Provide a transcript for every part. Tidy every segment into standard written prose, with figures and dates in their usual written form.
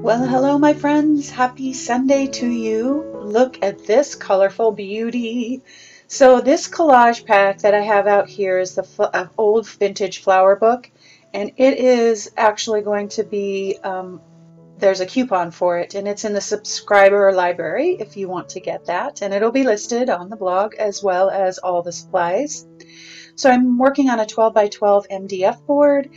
Well, hello, my friends. Happy Sunday to you. Look at this colorful beauty. So this collage pack that I have out here is the old vintage flower book, and it is actually going to be, there's a coupon for it, and it's in the subscriber library if you want to get that, and it'll be listed on the blog as well as all the supplies. So I'm working on a 12 by 12 MDF board,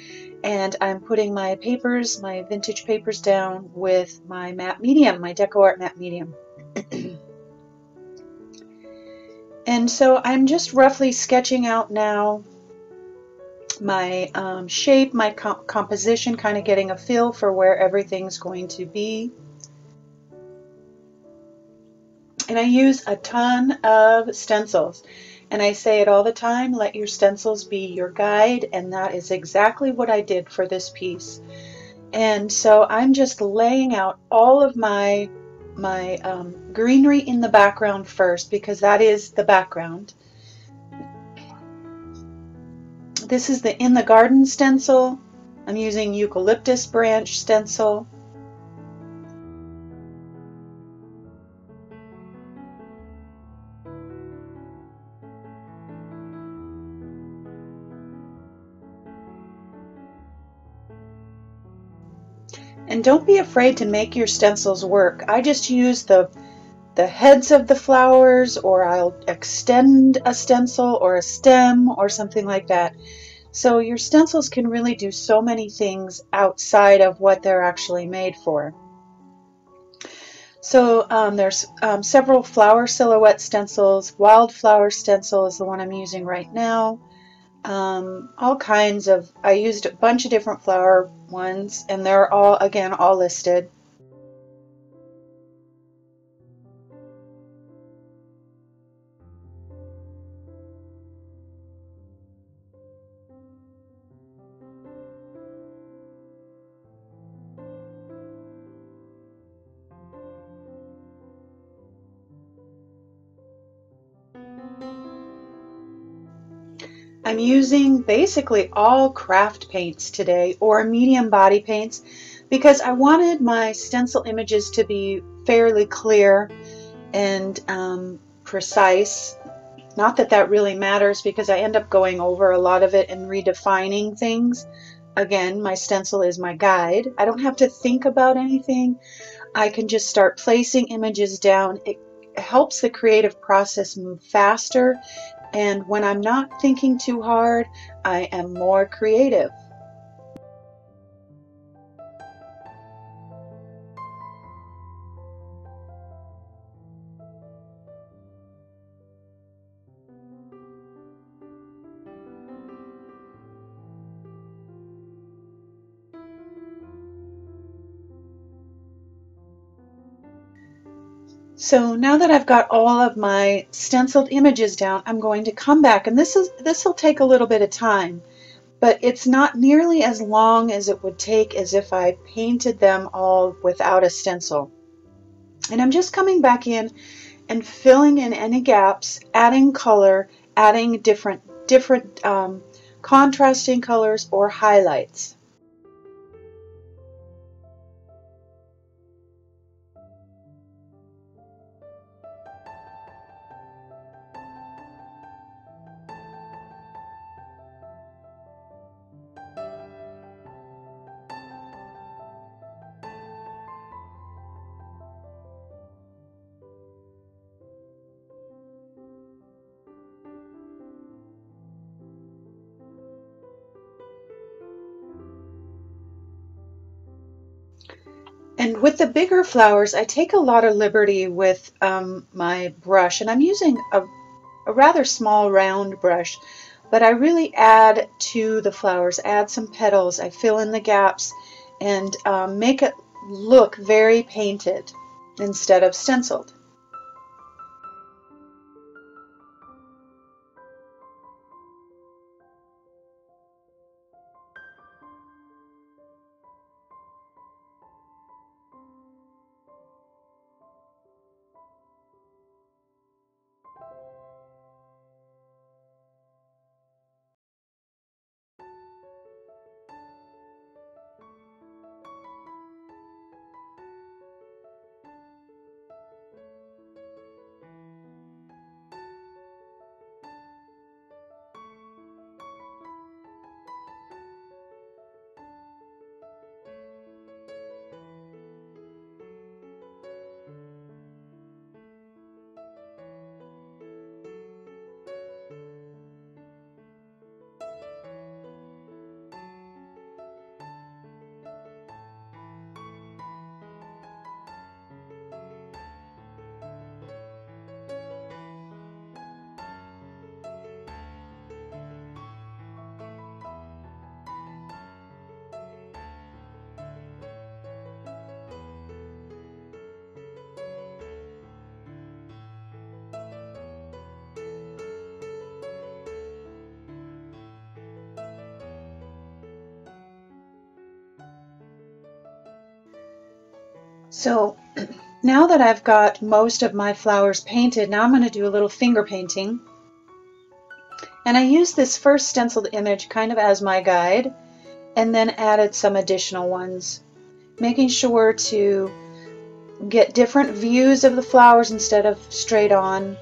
and I'm putting my papers, my vintage papers down with my matte medium, my Deco Art matte medium. And so I'm just roughly sketching out now my shape, my composition, kind of getting a feel for where everything's going to be. And I use a ton of stencils. And I say it all the time, let your stencils be your guide, and that is exactly what I did for this piece. And so I'm just laying out all of my greenery in the background first, because that is the background. This is the In the Garden stencil. I'm using eucalyptus branch stencil. And don't be afraid to make your stencils work. I just use the heads of the flowers, or I'll extend a stencil or a stem or something like that. So your stencils can really do so many things outside of what they're actually made for. So there's several flower silhouette stencils. Wildflower stencil is the one I'm using right now. All kinds of, I used a bunch of different flower ones, and they're all, again, all listed. I'm using basically all craft paints today, or medium body paints, because I wanted my stencil images to be fairly clear and precise. Not that that really matters, because I end up going over a lot of it and redefining things. Again, my stencil is my guide. I don't have to think about anything. I can just start placing images down. It helps the creative process move faster, and when I'm not thinking too hard, I am more creative. So now that I've got all of my stenciled images down, I'm going to come back, and this will take a little bit of time, but it's not nearly as long as it would take as if I painted them all without a stencil. And I'm just coming back in and filling in any gaps, adding color, adding different contrasting colors or highlights. And with the bigger flowers, I take a lot of liberty with my brush, and I'm using a rather small round brush, but I really add to the flowers, add some petals, I fill in the gaps, and make it look very painted instead of stenciled. So now that I've got most of my flowers painted, now I'm going to do a little finger painting. And I used this first stenciled image kind of as my guide, and then added some additional ones, making sure to get different views of the flowers instead of straight on.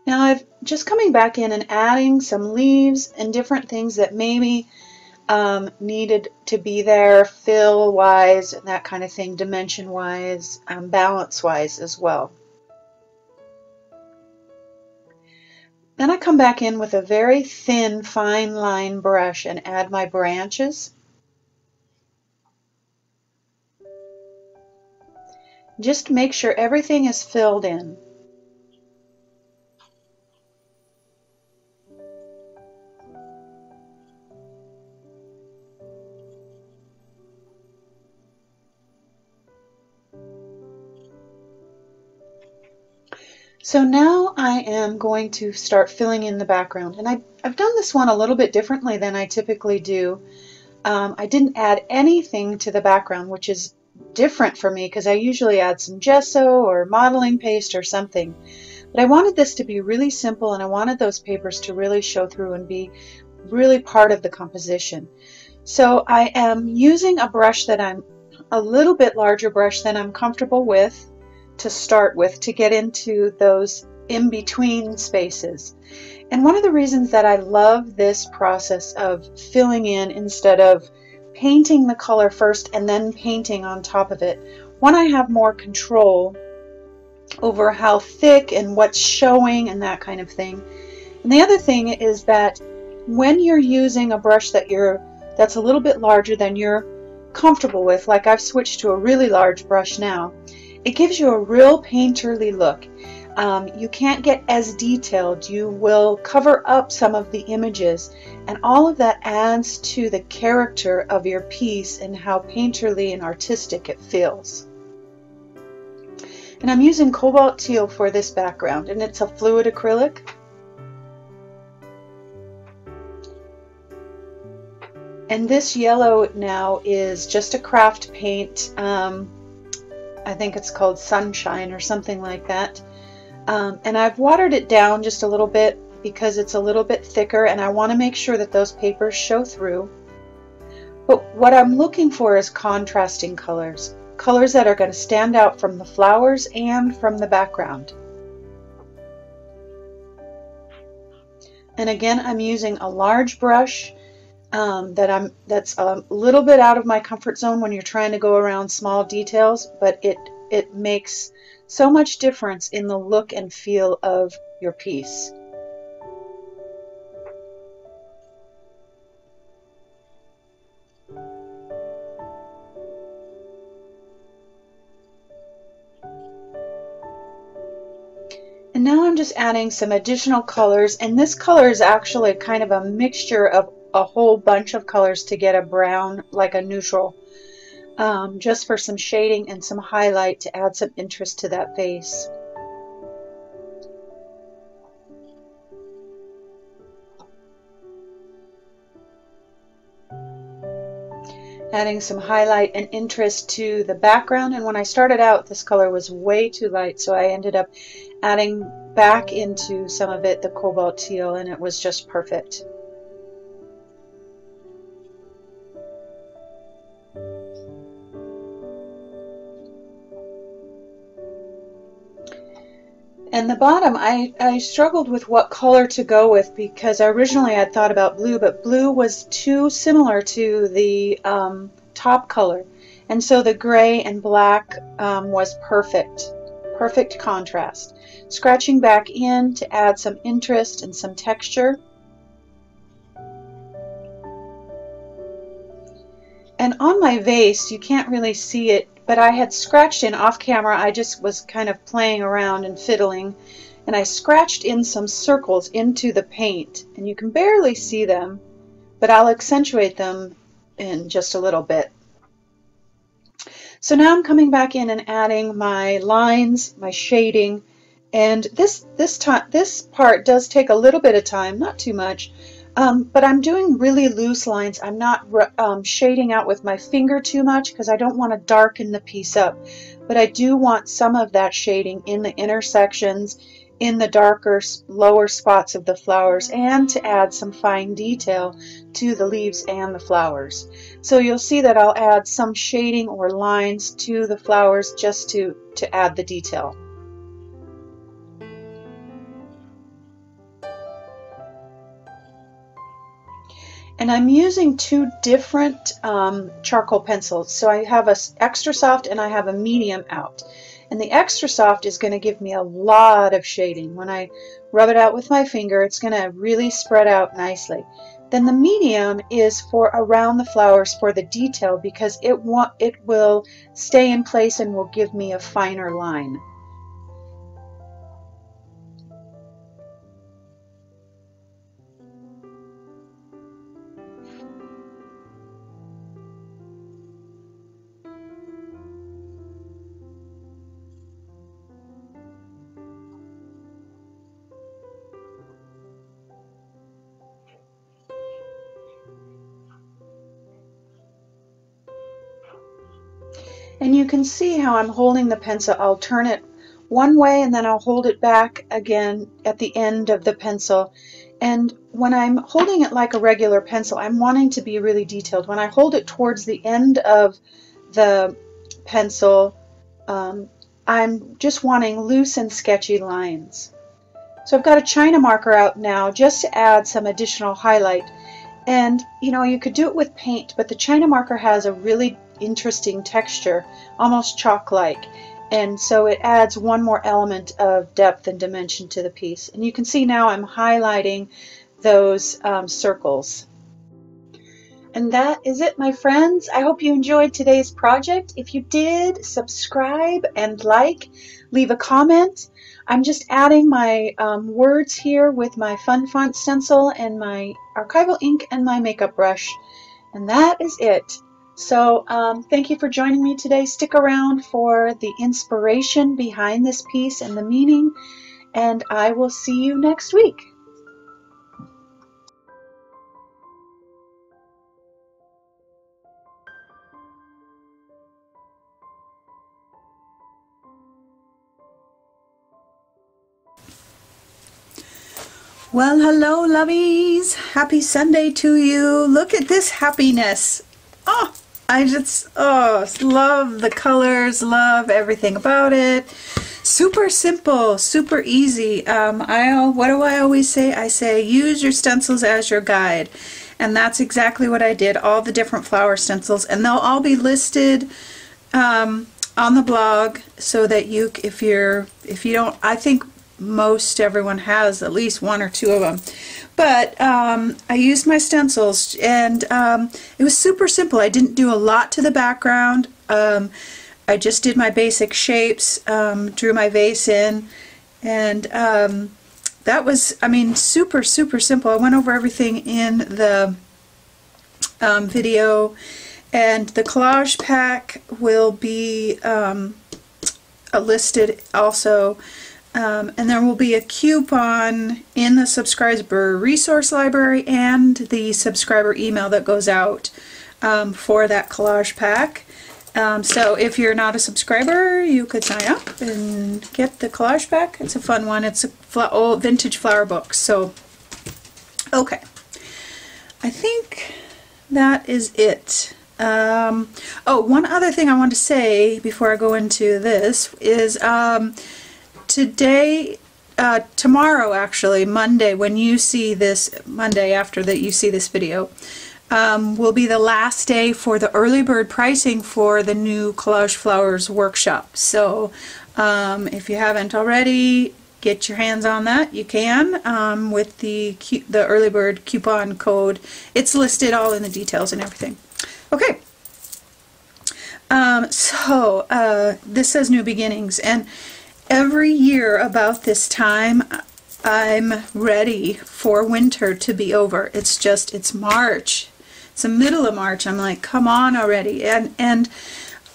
Now I've just coming back in and adding some leaves and different things that maybe needed to be there fill wise and that kind of thing, dimension wise, balance wise as well. Then I come back in with a very thin fine line brush and add my branches. Just make sure everything is filled in. So now I am going to start filling in the background, and I've done this one a little bit differently than I typically do. I didn't add anything to the background, which is different for me because I usually add some gesso or modeling paste or something. But I wanted this to be really simple, and I wanted those papers to really show through and be really part of the composition. So I am using a brush that I'm a little bit larger brush than I'm comfortable with to start with, to get into those in-between spaces. And one of the reasons that I love this process of filling in instead of painting the color first and then painting on top of it, one, I have more control over how thick and what's showing and that kind of thing. And the other thing is that when you're using a brush that's a little bit larger than you're comfortable with, like I've switched to a really large brush now, it gives you a real painterly look. You can't get as detailed. You will cover up some of the images, and all of that adds to the character of your piece and how painterly and artistic it feels. And I'm using cobalt teal for this background, and it's a fluid acrylic. And this yellow now is just a craft paint. I think it's called Sunshine or something like that. And I've watered it down just a little bit because it's a little bit thicker, and I want to make sure that those papers show through. But what I'm looking for is contrasting colors. Colors that are going to stand out from the flowers and from the background. And again, I'm using a large brush that's a little bit out of my comfort zone when you're trying to go around small details, but it makes so much difference in the look and feel of your piece. And now I'm just adding some additional colors, and this color is actually kind of a mixture of a whole bunch of colors to get a brown, like a neutral, just for some shading and some highlight to add some interest to that vase. Adding some highlight and interest to the background, and when I started out this color was way too light, so I ended up adding back into some of it the cobalt teal, and it was just perfect. And the bottom, I struggled with what color to go with because originally I'd thought about blue, but blue was too similar to the top color. And so the gray and black was perfect. Perfect contrast. Scratching back in to add some interest and some texture. And on my vase, you can't really see it, but I had scratched in off camera. I just was kind of playing around and fiddling, and I scratched in some circles into the paint, and you can barely see them, but I'll accentuate them in just a little bit. So now I'm coming back in and adding my lines, my shading, And this part does take a little bit of time, not too much, but I'm doing really loose lines. I'm not shading out with my finger too much because I don't want to darken the piece up, but I do want some of that shading in the intersections, in the darker lower spots of the flowers, and to add some fine detail to the leaves and the flowers. So you'll see that I'll add some shading or lines to the flowers just to add the detail. And I'm using two different charcoal pencils. So I have an extra soft and I have a medium out. And the extra soft is going to give me a lot of shading. When I rub it out with my finger, it's going to really spread out nicely. Then the medium is for around the flowers for the detail, because it will stay in place and will give me a finer line. And you can see how I'm holding the pencil. I'll turn it one way and then I'll hold it back again at the end of the pencil. And when I'm holding it like a regular pencil, I'm wanting to be really detailed. When I hold it towards the end of the pencil, I'm just wanting loose and sketchy lines. So I've got a China marker out now just to add some additional highlight. And you know, you could do it with paint, but the China marker has a really interesting texture, almost chalk-like, and so it adds one more element of depth and dimension to the piece. And you can see now I'm highlighting those circles. And that is it, my friends. I hope you enjoyed today's project. If you did, subscribe and like, leave a comment. I'm just adding my words here with my Fun Font stencil and my archival ink and my makeup brush. And that is it. So thank you for joining me today. Stick around for the inspiration behind this piece and the meaning, and I will see you next week. Well, hello, lovies. Happy Sunday to you. Look at this happiness. Oh, I just love the colors, love everything about it. Super simple, super easy. What do I always say? I say use your stencils as your guide. And that's exactly what I did, all the different flower stencils. And they'll all be listed on the blog so that if you don't, I think most everyone has at least one or two of them. But I used my stencils, and it was super simple. I didn't do a lot to the background. I just did my basic shapes, drew my vase in, and that was, I mean, super, super simple. I went over everything in the video, and the collage pack will be listed also. And there will be a coupon in the subscriber resource library and the subscriber email that goes out for that collage pack. So if you're not a subscriber, you could sign up and get the collage pack. It's a fun one. It's a old vintage flower book. So, okay. I think that is it. Oh, one other thing I want to say before I go into this is tomorrow actually, Monday, when you see this, Monday after that you see this video, will be the last day for the early bird pricing for the new Collage Flowers workshop. So if you haven't already, get your hands on that. You can with the early bird coupon code. It's listed all in the details and everything. Okay. This says New Beginnings, and every year about this time I'm ready for winter to be over. It's March. It's the middle of March. I'm like, come on already. And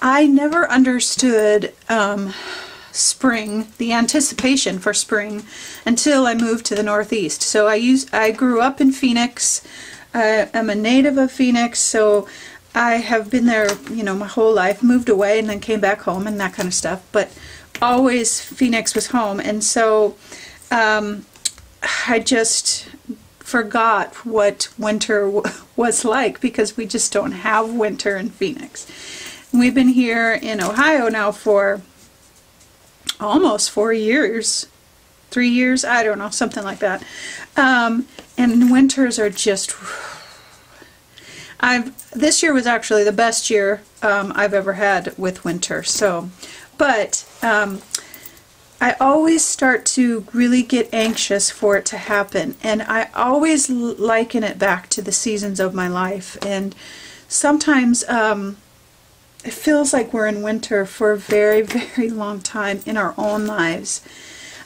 I never understood spring, the anticipation for spring, until I moved to the Northeast. So I grew up in Phoenix. I'm a native of Phoenix, so I have been there, you know, my whole life. Moved away and then came back home and that kind of stuff. But always Phoenix was home, and so I just forgot what winter was like, because we just don't have winter in Phoenix. We've been here in Ohio now for almost 4 years, 3 years, I don't know, something like that. And winters are just, this year was actually the best year I've ever had with winter. So, but I always start to really get anxious for it to happen, and I always liken it back to the seasons of my life. And sometimes it feels like we're in winter for a very, very long time in our own lives.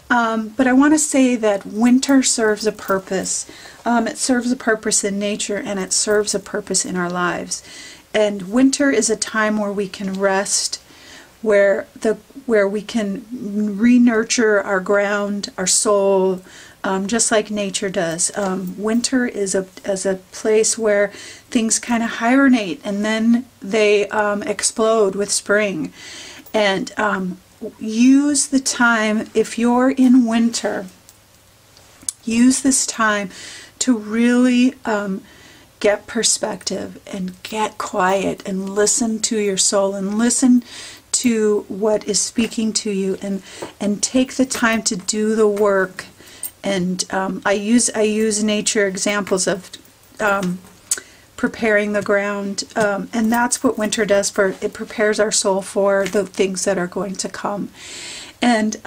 But I want to say that winter serves a purpose. It serves a purpose in nature, and it serves a purpose in our lives. And winter is a time where we can rest, where we can re-nurture our ground, our soul, just like nature does. Winter is a place where things kind of hibernate, and then they explode with spring. And use the time, if you're in winter, use this time to really get perspective and get quiet and listen to your soul and listen to what is speaking to you, and take the time to do the work. And I use nature examples of preparing the ground, and that's what winter does. It prepares our soul for the things that are going to come. And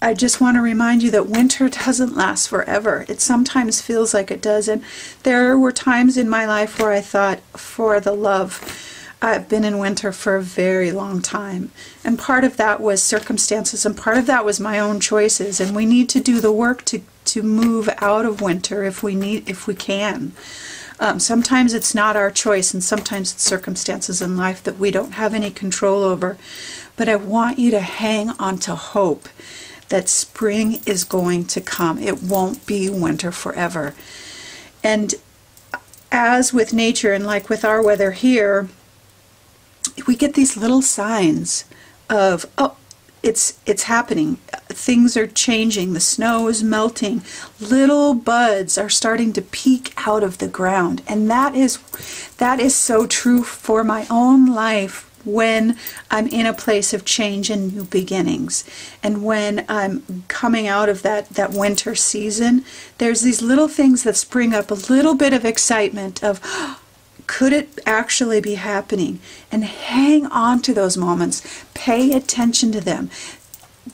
I just want to remind you that winter doesn't last forever. It sometimes feels like it does, and there were times in my life where I thought, for the love, I've been in winter for a very long time, and part of that was circumstances, and part of that was my own choices. And we need to do the work to move out of winter if we can. Sometimes it's not our choice, and sometimes it's circumstances in life that we don't have any control over. But I want you to hang on to hope that spring is going to come. It won't be winter forever. And as with nature, and like with our weather here, we get these little signs of, oh, it's happening. Things are changing. The snow is melting. Little buds are starting to peek out of the ground. And that is so true for my own life when I'm in a place of change and new beginnings. And when I'm coming out of that winter season, there's these little things that spring up, a little bit of excitement of, could it actually be happening? And hang on to those moments. Pay attention to them.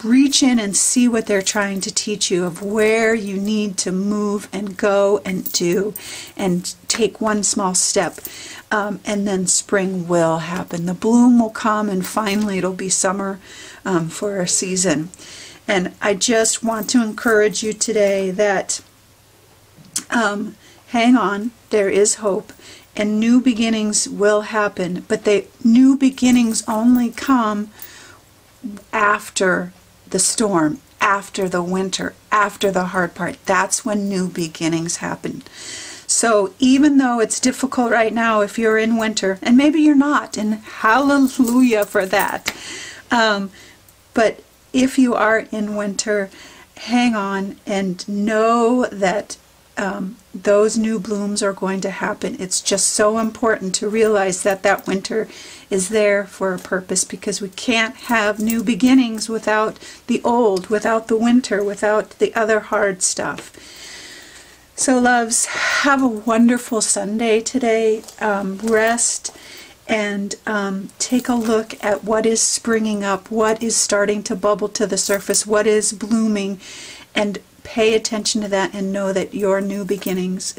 Reach in and see what they're trying to teach you, of where you need to move and go and do, and take one small step. And then spring will happen. The bloom will come, and finally it'll be summer for our season. And I just want to encourage you today that hang on, there is hope. And new beginnings will happen, but new beginnings only come after the storm, after the winter, after the hard part. That's when new beginnings happen. So even though it's difficult right now, if you're in winter, and maybe you're not, and hallelujah for that, but if you are in winter, hang on and know that those new blooms are going to happen. It's just so important to realize that that winter is there for a purpose, because we can't have new beginnings without the old, without the winter, without the other hard stuff. So loves, have a wonderful Sunday today. Rest and take a look at what is springing up, what is starting to bubble to the surface, what is blooming, and pay attention to that, and know that your new beginnings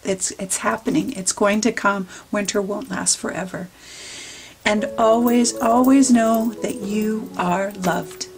it's happening. It's going to come. Winter won't last forever. And always, always know that you are loved.